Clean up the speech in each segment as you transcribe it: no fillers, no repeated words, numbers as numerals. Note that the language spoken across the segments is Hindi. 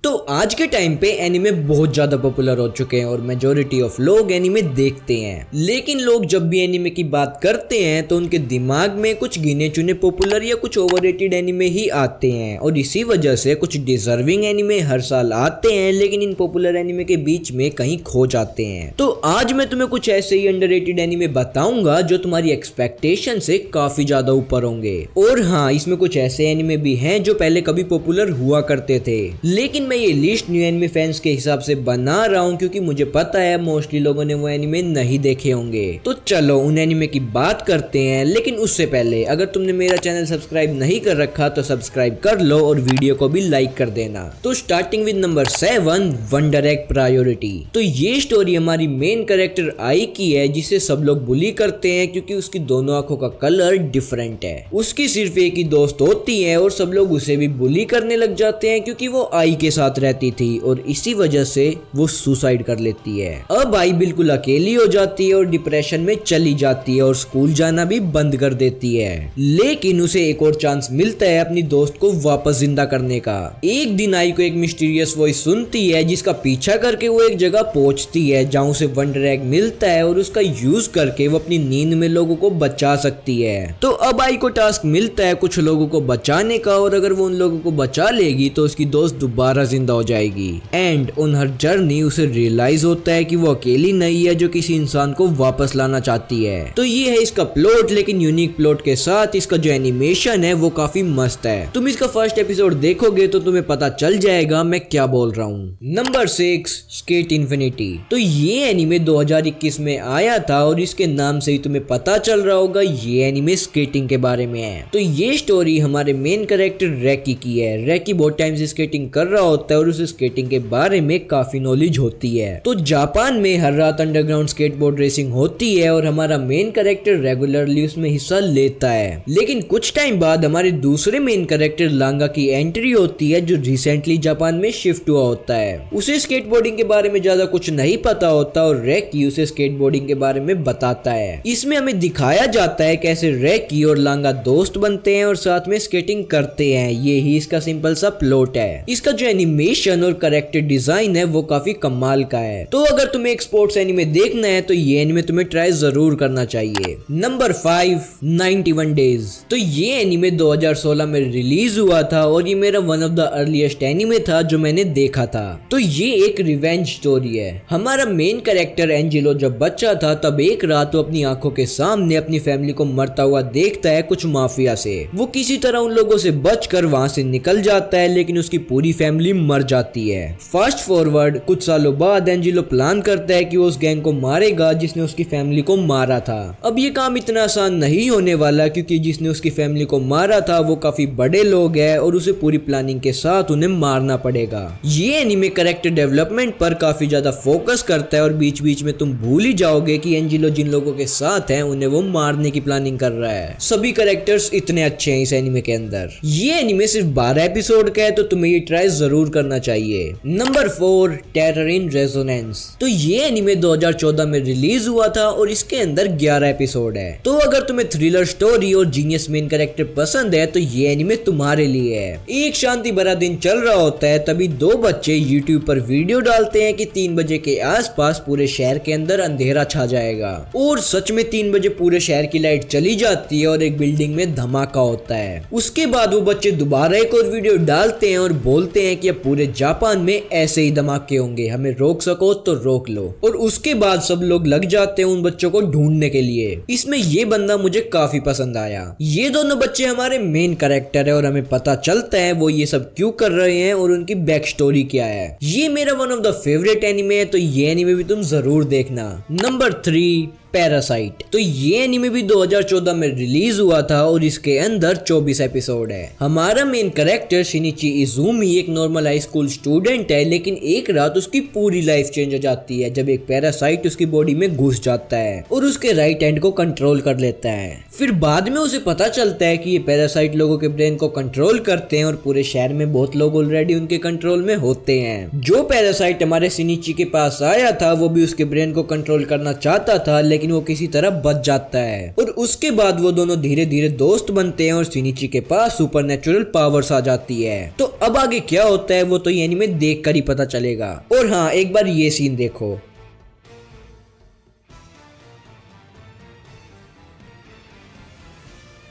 तो आज के टाइम पे एनिमे बहुत ज्यादा पॉपुलर हो चुके हैं और मेजोरिटी ऑफ लोग एनिमे देखते हैं। लेकिन लोग जब भी एनिमे की बात करते हैं तो उनके दिमाग में कुछ गिने चुने पॉपुलर या कुछ ओवररेटेड एनिमे ही आते हैं और इसी वजह से कुछ डिजर्विंग एनिमे हर साल आते हैं लेकिन इन पॉपुलर एनिमे के बीच में कहीं खो जाते हैं। तो आज मैं तुम्हें कुछ ऐसे ही अंडररेटेड एनिमे बताऊंगा जो तुम्हारी एक्सपेक्टेशन से काफी ज्यादा ऊपर होंगे। और हाँ, इसमें कुछ ऐसे एनिमे भी हैं जो पहले कभी पॉपुलर हुआ करते थे, लेकिन मैं ये लिस्ट न्यू एनिमे फैंस के हिसाब से बना रहा हूँ क्योंकि मुझे पता है मोस्टली लोगों ने वो एनिमे नहीं देखे होंगे। तो चलो उन एनिमे की बात करते हैं, लेकिन उससे पहले अगर तुमने मेरा चैनल सब्सक्राइब नहीं कर रखा तो सब्सक्राइब कर लो और वीडियो को भी लाइक कर देना। तो starting with number 7, wonder egg priority. तो ये स्टोरी हमारी मेन कैरेक्टर आई की है जिसे सब लोग बुली करते हैं क्योंकि उसकी दोनों आंखों का कलर डिफरेंट है। उसकी सिर्फ एक ही दोस्त होती है और सब लोग उसे भी बुली करने लग जाते हैं क्योंकि वो आई के साथ रहती थी और इसी वजह से वो सुसाइड कर लेती है। अब आई बिल्कुल अकेली हो जाती है और डिप्रेशन में चली जाती है और स्कूल जाना भी बंद कर देती है। लेकिन उसे एक और चांस मिलता है अपनी दोस्त को वापस जिंदा करने का। एक दिन आई को एक मिस्टीरियस वॉइस सुनती है जिसका पीछा करके वो एक जगह पहुंचती है जहां उसे वंडर एग मिलता है और उसका यूज करके वो अपनी नींद में लोगों को बचा सकती है। तो अब आई को टास्क मिलता है कुछ लोगों को बचाने का और अगर वो उन लोगों को बचा लेगी तो उसकी दोस्त दोबारा जिंदा हो जाएगी। एंड ऑन हर जर्नी उसे रियलाइज होता है कि वो अकेली नहीं है जो किसी इंसान को वापस लाना चाहती है। तो ये है इसका प्लॉट, लेकिन यूनिक प्लॉट के साथ इसका जो एनिमेशन है वो काफी मस्त है। तुम इसका फर्स्ट एपिसोड देखोगे तो तुम्हें पता चल जाएगा मैं क्या बोल रहा हूँ। Number 6, skate infinity. तो ये एनिमे 2021 में आया था और इसके नाम से ही तुम्हें पता चल रहा होगा ये एनिमे स्केटिंग के बारे में है। तो ये स्टोरी हमारे मेन कैरेक्टर रैकी की है। रैकी बहुत टाइम से स्केटिंग कर रहा होता है और उसे स्केटिंग के बारे में काफी नॉलेज होती है। तो जापान में हर रात अंडरग्राउंड स्केटबोर्ड रेसिंग होती है और हमारा मेन कैरेक्टर रेगुलरली उसमें हिस्सा लेता है। लेकिन कुछ टाइम बाद हमारे दूसरे मेन कैरेक्टर लांगा की एंट्री होती है जो रिसेंटली जापान में शिफ्ट हुआ होता है। उसे स्केटबोर्डिंग के बारे में ज्यादा कुछ नहीं पता होता और रैकी उसे स्केटबोर्डिंग के बारे में बताता है। इसमें हमें दिखाया जाता है कैसे रैकी और लांगा दोस्त बनते हैं और साथ में स्केटिंग करते हैं। ये ही इसका सिंपल सा प्लॉट है। इसका जो एनिमेशन और कैरेक्टर डिजाइन है वो काफी कमाल का है। तो अगर तुम्हें एक स्पोर्ट्स एनिमे देखना है तो ये एनिमे तुम्हें ट्राई जरूर करना चाहिए। Number 5, 91 days. तो ये एनिमे 2016 में रिलीज हुआ था और ये मेरा one of the earliest anime था जो मैंने देखा था। तो ये एक रिवेंज स्टोरी है। हमारा मेन कैरेक्टर एंजेलो जब बच्चा था तब एक रात वो अपनी आंखों के सामने अपनी फैमिली को मरता हुआ देखता है कुछ माफिया से। वो किसी तरह उन लोगों से बचकर वहां से निकल जाता है लेकिन उसकी पूरी फैमिली मर जाती है। फास्ट फॉरवर्ड कुछ सालों बाद एंजेलो प्लान करता है कि वो उस गैंग को मारेगा जिसने उसकी फैमिली को मारा था। अब ये काम इतना आसान नहीं होने वाला क्योंकि जिसने उसकी फैमिली को मारा था वो काफी बड़े लोग हैं और उसे पूरी प्लानिंग के साथ उन्हें मारना पड़ेगा। ये एनिमे कैरेक्टर डेवलपमेंट पर काफी ज्यादा फोकस करता है और बीच बीच में तुम भूल ही जाओगे कि एंजेलो जिन लोगों के साथ है उन्हें वो मारने की प्लानिंग कर रहा है। सभी कैरेक्टर्स इतने अच्छे हैं इस एनिमे के अंदर। ये एनिमे सिर्फ 12 एपिसोड का है तो तुम्हें ये ट्राई जरूर करना चाहिए। Number 4, terror in resonance. तो ये एनिमे 2014 में रिलीज हुआ था और इसके अंदर 11 एपिसोड है। तो अगर तुम्हें थ्रिलर स्टोरी और जीनियस मेन कैरेक्टर पसंद है तो ये एनिमे तुम्हारे लिए है। एक शांति भरा दिन चल रहा होता है तभी दो बच्चे YouTube पर वीडियो डालते हैं कि 3 बजे के आसपास पूरे शहर के अंदर अंधेरा छा जाएगा और सच में 3 बजे पूरे शहर की लाइट चली जाती है और एक बिल्डिंग में धमाका होता है। उसके बाद वो बच्चे दोबारा एक और वीडियो डालते हैं और बोलते हैं कि अब पूरे जापान में ऐसे ही धमाके होंगे, हमें रोक सको तो रोक लो। और उसके बाद सब लोग लग जाते हैं उन बच्चों को ढूंढने के लिए। इसमें ये बंदा मुझे काफी पसंद आया। ये दोनों बच्चे हमारे मेन कैरेक्टर है और हमें पता चलता है वो ये सब क्यों कर रहे हैं और उनकी बैक स्टोरी क्या है। ये मेरा one of the favourite anime है तो ये एनिमे भी तुम जरूर देखना। Number 3, parasite. तो ये एनिमे भी 2014 में रिलीज हुआ था और इसके अंदर 24 एपिसोड है। हमारा मेन कैरेक्टर शिनिची इजुमी एक नॉर्मल हाई स्कूल स्टूडेंट है लेकिन एक रात उसकी पूरी लाइफ चेंज हो जाती है जब एक पैरासाइट उसकी बॉडी में घुस जाता है और उसके राइट हैंड को कंट्रोल कर लेता है। फिर बाद में उसे पता चलता है कि ये पैरासाइट लोगों के ब्रेन को कंट्रोल करते हैं और पूरे शहर में बहुत लोग ऑलरेडी उनके कंट्रोल में होते हैं। जो पैरासाइट हमारे शिनिची के पास आया था वो भी उसके ब्रेन को कंट्रोल करना चाहता था लेकिन वो किसी तरह बच जाता है और उसके बाद वो दोनों धीरे धीरे दोस्त बनते हैं और शिनिची के पास सुपरनेचुरल पावर्स आ जाती है। तो अब आगे क्या होता है वो तो ये एनीमे देख कर ही पता चलेगा। और हाँ, एक बार ये सीन देखो।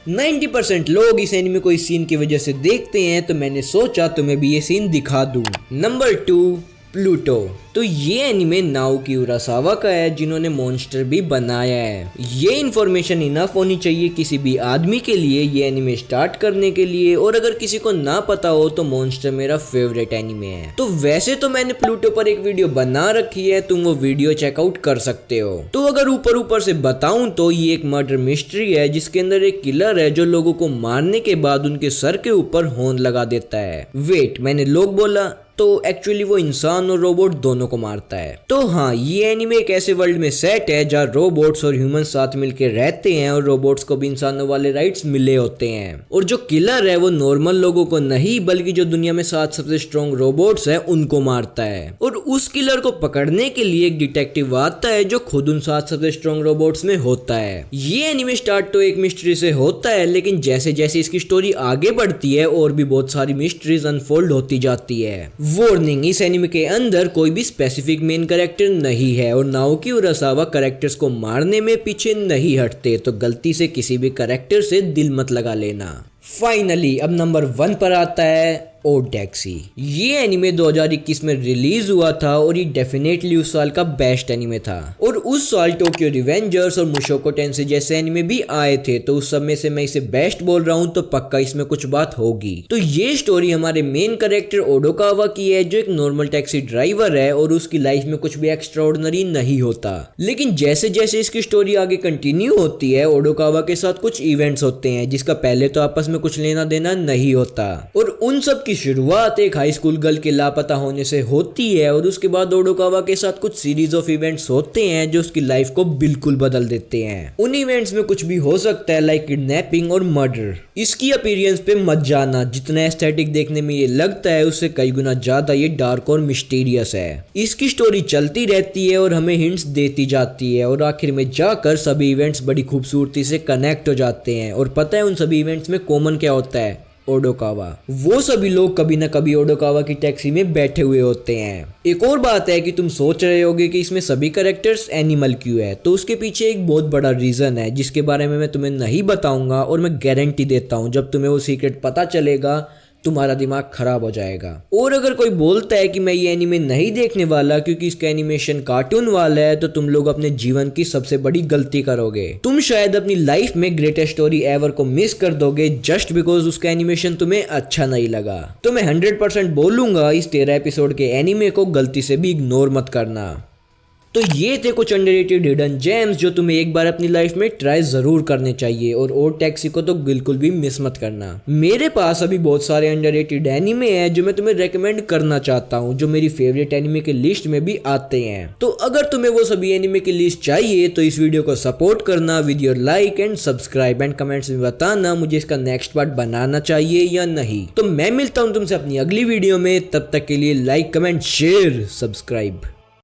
नाइन्टी 90% लोग इस एनिमे को इस सीन की वजह से देखते हैं, तो मैंने सोचा तुम्हें भी ये सीन दिखा दूं। Number 2, Pluto. तो ये एनिमे नाओकी उरासावा का है, जिन्होंने मॉन्स्टर भी बनाया है। ये इन्फॉर्मेशन इनफ होनी चाहिए किसी भी आदमी के लिए ये एनिमे स्टार्ट करने के लिए। और अगर किसी को ना पता हो तो मॉन्स्टर मेरा फेवरेट एनिमे है। तो वैसे तो मैंने प्लूटो पर एक वीडियो बना रखी है, तुम वो वीडियो चेकआउट कर सकते हो। तो अगर ऊपर से बताऊं तो ये एक मर्डर मिस्ट्री है, जिसके अंदर एक किलर है जो लोगों को मारने के बाद उनके सर के ऊपर होंद लगा देता है। वेट, मैंने लोग बोला? तो एक्चुअली वो इंसान और रोबोट दोनों को मारता है। तो हाँ, ये एनिमे एक ऐसे वर्ल्ड में सेट है जहाँ रोबोट्स और ह्यूमन साथ मिलकर रहते हैं और रोबोट्स को भी इंसानों वाले राइट्स मिले होते हैं। और जो किलर है वो नॉर्मल लोगों को नहीं, बल्कि जो दुनिया में 7 सबसे स्ट्रॉन्ग रोबोट्स है उनको मारता है। और उस किलर को पकड़ने के लिए एक डिटेक्टिव आता है जो खुद उन 7 सबसे स्ट्रॉन्ग रोबोट्स में होता है। ये एनिमे स्टार्ट तो एक मिस्ट्री से होता है, लेकिन जैसे जैसे इसकी स्टोरी आगे बढ़ती है और भी बहुत सारी मिस्ट्रीज अनफोल्ड होती जाती है। वार्निंग, इस एनिमे के अंदर कोई भी स्पेसिफिक मेन कैरेक्टर नहीं है और नाओकी उरासावा कैरेक्टर्स को मारने में पीछे नहीं हटते, तो गलती से किसी भी कैरेक्टर से दिल मत लगा लेना। फाइनली अब नंबर 1 पर आता है ओड टैक्सी। ये एनिमे 2021 में रिलीज हुआ था और ये डेफिनेटली उस साल का बेस्ट एनिमे था। और उस साल टोक्यो रिवेंजर्स और मुशोको टेंसेई जैसे एनिमे भी आए थे, तो उस समय से मैं इसे बेस्ट बोल रहा हूँ, तो पक्का इसमें कुछ बात होगी। तो ये स्टोरी हमारे मेन कैरेक्टर ओडोकावा की है, जो एक नॉर्मल टैक्सी ड्राइवर है और उसकी लाइफ में कुछ भी एक्स्ट्राऑर्डिनरी नहीं होता। लेकिन जैसे जैसे इसकी स्टोरी आगे कंटिन्यू होती है, ओडोकावा के साथ कुछ इवेंट्स होते हैं जिसका पहले तो आपस में कुछ लेना देना नहीं होता। और उन सब की शुरुआत एक हाई स्कूल गर्ल के लापता होने से होती है और उसके बाद ओडोकावा के साथ कुछ सीरीज ऑफ इवेंट्स होते हैं जो उसकी लाइफ को बिल्कुल बदल देते हैं। उन इवेंट्स में कुछ भी हो सकता है, लाइक किडनैपिंग और मर्डर। इसकी अपीयरेंस पे मत जाना, जितना एस्थेटिक देखने में ये लगता है उससे कई गुना ज्यादा ये डार्क और मिस्टीरियस है। इसकी स्टोरी चलती रहती है और हमें हिंट्स देती जाती है और आखिर में जाकर सभी इवेंट्स बड़ी खूबसूरती से कनेक्ट हो जाते हैं। और पता है उन सभी इवेंट्स में कॉमन क्या होता है? ओडोकावा। वो सभी लोग कभी ना कभी ओडोकावा की टैक्सी में बैठे हुए होते हैं। एक और बात है कि तुम सोच रहे होगे कि इसमें सभी कैरेक्टर्स एनिमल क्यों है, तो उसके पीछे एक बहुत बड़ा रीजन है जिसके बारे में मैं तुम्हें नहीं बताऊंगा। और मैं गारंटी देता हूं जब तुम्हें वो सीक्रेट पता चलेगा तुम्हारा दिमाग खराब हो जाएगा। और अगर कोई बोलता है कि मैं ये एनिमे नहीं देखने वाला क्योंकि इसका एनिमेशन कार्टून वाला है, तो तुम लोग अपने जीवन की सबसे बड़ी गलती करोगे। तुम शायद अपनी लाइफ में ग्रेटेस्ट स्टोरी एवर को मिस कर दोगे जस्ट बिकॉज उसका एनिमेशन तुम्हें अच्छा नहीं लगा। तो मैं 100% बोलूंगा इस 13 एपिसोड के एनिमे को गलती से भी इग्नोर मत करना। तो ये थे कुछ अंडररेटेड हिडन जेम्स जो तुम्हें एक बार अपनी लाइफ में ट्राई जरूर करने चाहिए। और ओड टैक्सी को तो बिल्कुल भी मिस मत करना। मेरे पास अभी बहुत सारे अंडररेटेड एनिमे हैं जो मैं तुम्हें रेकमेंड करना चाहता हूँ, जो मेरी फेवरेट एनिमे के लिस्ट में भी आते हैं। तो अगर तुम्हें वो सभी एनिमे की लिस्ट चाहिए तो इस वीडियो को सपोर्ट करना with your like and subscribe and comments में बताना मुझे इसका नेक्स्ट पार्ट बनाना चाहिए या नहीं। तो मैं मिलता हूँ तुमसे अपनी अगली वीडियो में, तब तक के लिए लाइक कमेंट शेयर सब्सक्राइब।